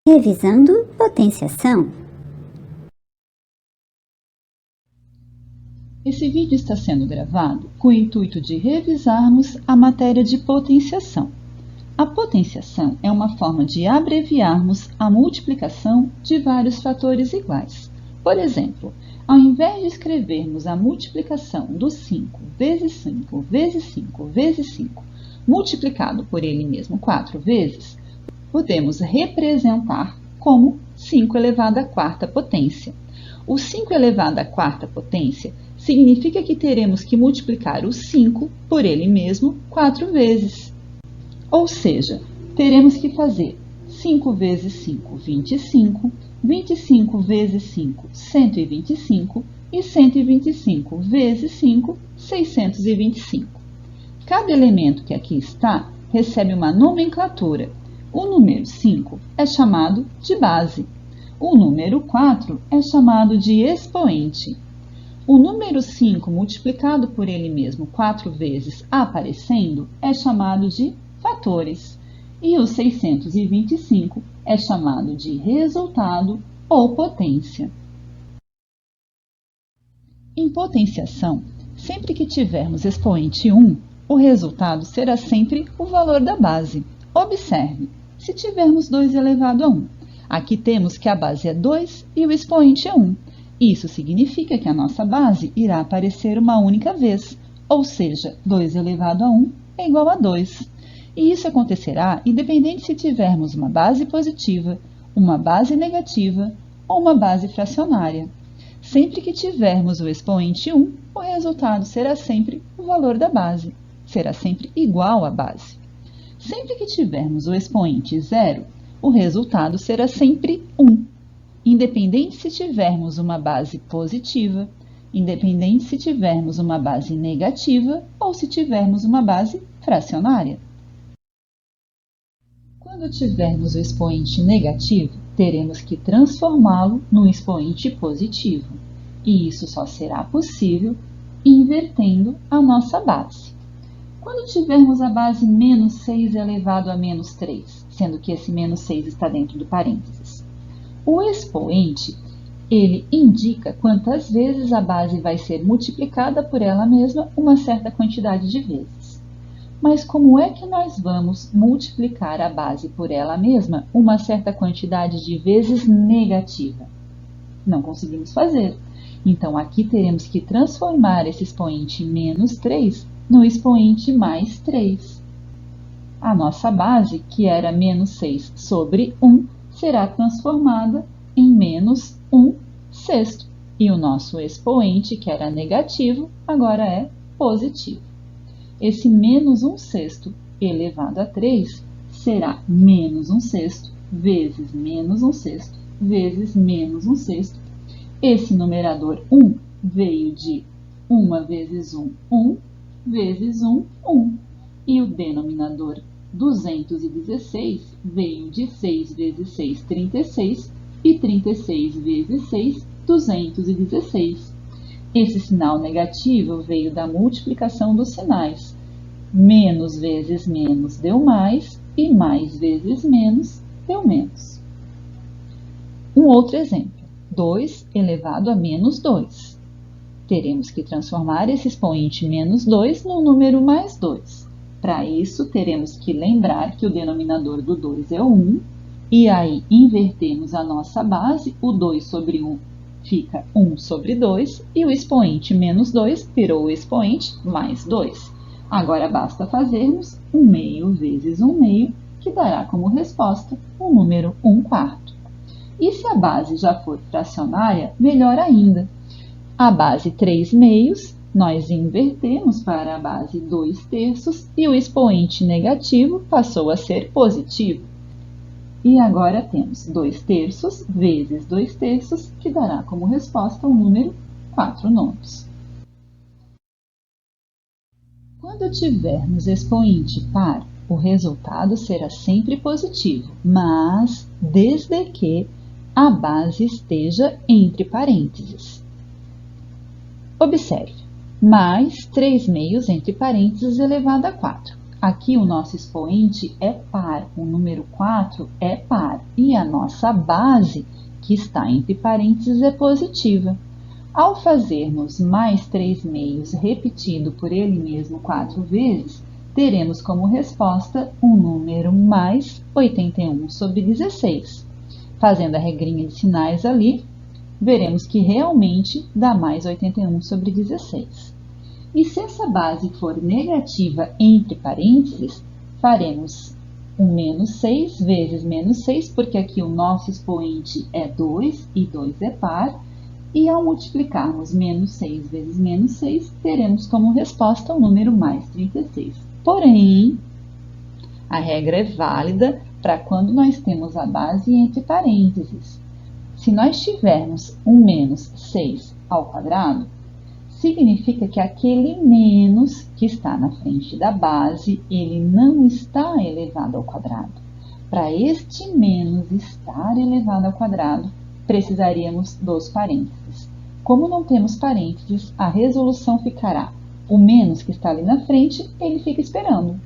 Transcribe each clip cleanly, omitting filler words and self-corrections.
Revisando potenciação. Esse vídeo está sendo gravado com o intuito de revisarmos a matéria de potenciação. A potenciação é uma forma de abreviarmos a multiplicação de vários fatores iguais. Por exemplo, ao invés de escrevermos a multiplicação do 5 vezes 5 vezes 5 vezes 5 multiplicado por ele mesmo 4 vezes, podemos representar como 5 elevado à quarta potência. O 5 elevado à quarta potência significa que teremos que multiplicar o 5 por ele mesmo 4 vezes. Ou seja, teremos que fazer 5 vezes 5, 25, 25 vezes 5, 125 e 125 vezes 5, 625. Cada elemento que aqui está recebe uma nomenclatura. O número 5 é chamado de base. O número 4 é chamado de expoente. O número 5 multiplicado por ele mesmo 4 vezes aparecendo é chamado de fatores. E o 625 é chamado de resultado ou potência. Em potenciação, sempre que tivermos expoente 1, o resultado será sempre o valor da base. Observe, se tivermos 2 elevado a 1, aqui temos que a base é 2 e o expoente é 1. Isso significa que a nossa base irá aparecer uma única vez, ou seja, 2 elevado a 1 é igual a 2. E isso acontecerá independente se tivermos uma base positiva, uma base negativa ou uma base fracionária. Sempre que tivermos o expoente 1, o resultado será sempre o valor da base, será sempre igual à base. Sempre que tivermos o expoente 0, o resultado será sempre 1, independente se tivermos uma base positiva, independente se tivermos uma base negativa ou se tivermos uma base fracionária. Quando tivermos o expoente negativo, teremos que transformá-lo num expoente positivo, e isso só será possível invertendo a nossa base. Quando tivermos a base menos 6 elevado a menos 3, sendo que esse menos 6 está dentro do parênteses, o expoente, ele indica quantas vezes a base vai ser multiplicada por ela mesma uma certa quantidade de vezes. Mas como é que nós vamos multiplicar a base por ela mesma uma certa quantidade de vezes negativa? Não conseguimos fazer. Então, aqui teremos que transformar esse expoente menos 3 no expoente mais 3. A nossa base, que era menos 6 sobre 1, será transformada em menos 1 sexto. E o nosso expoente, que era negativo, agora é positivo. Esse menos 1 sexto elevado a 3 será menos 1 sexto vezes menos 1 sexto vezes menos 1 sexto. Esse numerador 1 veio de 1 vezes 1, 1, vezes 1, 1. E o denominador 216 veio de 6 vezes 6, 36, e 36 vezes 6, 216. Esse sinal negativo veio da multiplicação dos sinais. Menos vezes menos deu mais, e mais vezes menos deu menos. Um outro exemplo, 2 elevado a menos 2. Teremos que transformar esse expoente menos 2 no número mais 2. Para isso, teremos que lembrar que o denominador do 2 é 1, e aí invertemos a nossa base, o 2 sobre 1 fica 1 sobre 2, e o expoente menos 2 virou o expoente mais 2. Agora basta fazermos 1 meio vezes 1 meio, que dará como resposta o número 1 quarto. E se a base já for fracionária, melhor ainda. A base 3 meios, nós invertemos para a base 2 terços e o expoente negativo passou a ser positivo. E agora temos 2 terços vezes 2 terços, que dará como resposta o número 4 nonos. Quando tivermos expoente par, o resultado será sempre positivo, mas desde que a base esteja entre parênteses. Observe, mais 3 meios entre parênteses elevado a 4. Aqui o nosso expoente é par, o número 4 é par, e a nossa base, que está entre parênteses, é positiva. Ao fazermos mais 3 meios repetido por ele mesmo 4 vezes, teremos como resposta um número mais 81 sobre 16. Fazendo a regrinha de sinais ali, veremos que realmente dá mais 81 sobre 16. E se essa base for negativa entre parênteses, faremos um menos 6 vezes menos 6, porque aqui o nosso expoente é 2 e 2 é par, e ao multiplicarmos menos 6 vezes menos 6, teremos como resposta o número mais 36. Porém, a regra é válida para quando nós temos a base entre parênteses. Se nós tivermos um menos 6 ao quadrado, significa que aquele menos que está na frente da base, ele não está elevado ao quadrado. Para este menos estar elevado ao quadrado, precisaríamos dos parênteses. Como não temos parênteses, a resolução ficará o menos que está ali na frente, ele fica esperando.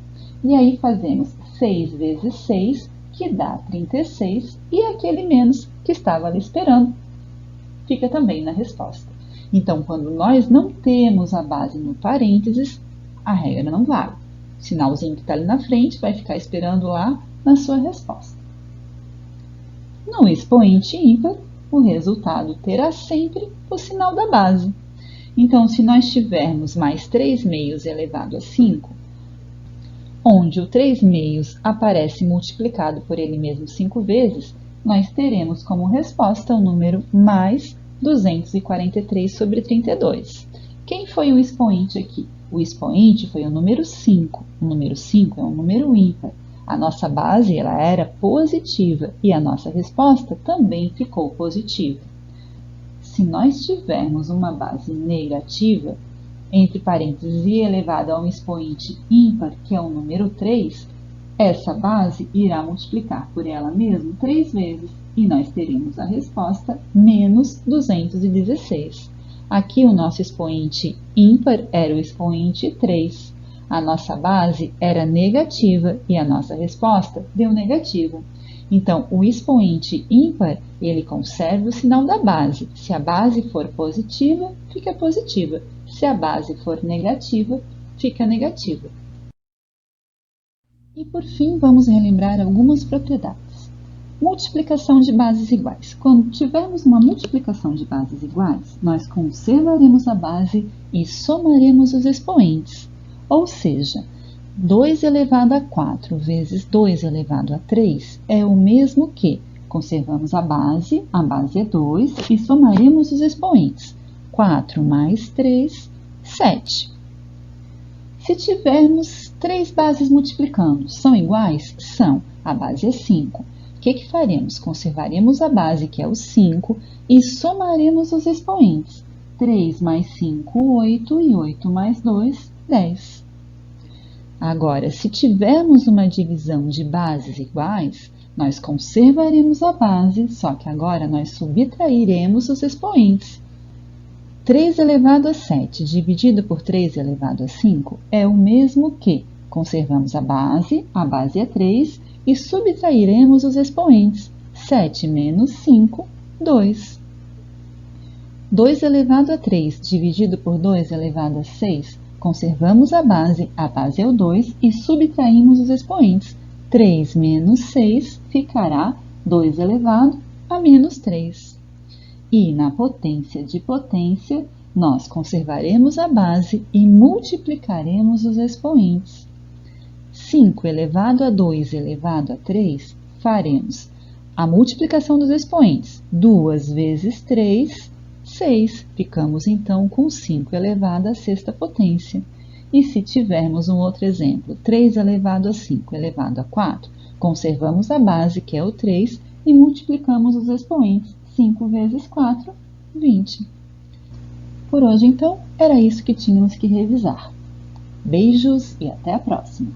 E aí fazemos 6 vezes 6, que dá 36, e aquele menos que estava ali esperando fica também na resposta. Então, quando nós não temos a base no parênteses, a regra não vale. O sinalzinho que está ali na frente vai ficar esperando lá na sua resposta. No expoente ímpar, o resultado terá sempre o sinal da base. Então, se nós tivermos mais 3 meios elevado a 5, onde o 3 meios aparece multiplicado por ele mesmo 5 vezes, nós teremos como resposta o número mais 243 sobre 32. Quem foi o expoente aqui? O expoente foi o número 5. O número 5 é um número ímpar. A nossa base ela era positiva e a nossa resposta também ficou positiva. Se nós tivermos uma base negativa, entre parênteses e elevada a um expoente ímpar, que é o número 3, essa base irá multiplicar por ela mesma 3 vezes e nós teremos a resposta menos 216. Aqui o nosso expoente ímpar era o expoente 3. A nossa base era negativa e a nossa resposta deu negativo. Então, o expoente ímpar, ele conserva o sinal da base. Se a base for positiva, fica positiva. Se a base for negativa, fica negativa. E por fim, vamos relembrar algumas propriedades. Multiplicação de bases iguais. Quando tivermos uma multiplicação de bases iguais, nós conservaremos a base e somaremos os expoentes. Ou seja, 2 elevado a 4 vezes 2 elevado a 3 é o mesmo que conservamos a base é 2 e somaremos os expoentes. 4 mais 3, 7. Se tivermos 3 bases multiplicando, são iguais? São. A base é 5. O que faremos? Conservaremos a base, que é o 5, e somaremos os expoentes. 3 mais 5, 8, e 8 mais 2, 10. Agora, se tivermos uma divisão de bases iguais, nós conservaremos a base, só que agora nós subtrairemos os expoentes. 3 elevado a 7 dividido por 3 elevado a 5 é o mesmo que conservamos a base é 3, e subtrairemos os expoentes. 7 menos 5, 2. 2 elevado a 3 dividido por 2 elevado a 6, conservamos a base é o 2, e subtraímos os expoentes. 3 menos 6 ficará 2 elevado a menos 3. E na potência de potência, nós conservaremos a base e multiplicaremos os expoentes. 5 elevado a 2 elevado a 3, faremos a multiplicação dos expoentes. 2 vezes 3, 6. Ficamos então com 5 elevado à sexta potência. E se tivermos um outro exemplo, 3 elevado a 5 elevado a 4, conservamos a base, que é o 3, e multiplicamos os expoentes. 5 vezes 4, 20. Por hoje, então, era isso que tínhamos que revisar. Beijos e até a próxima!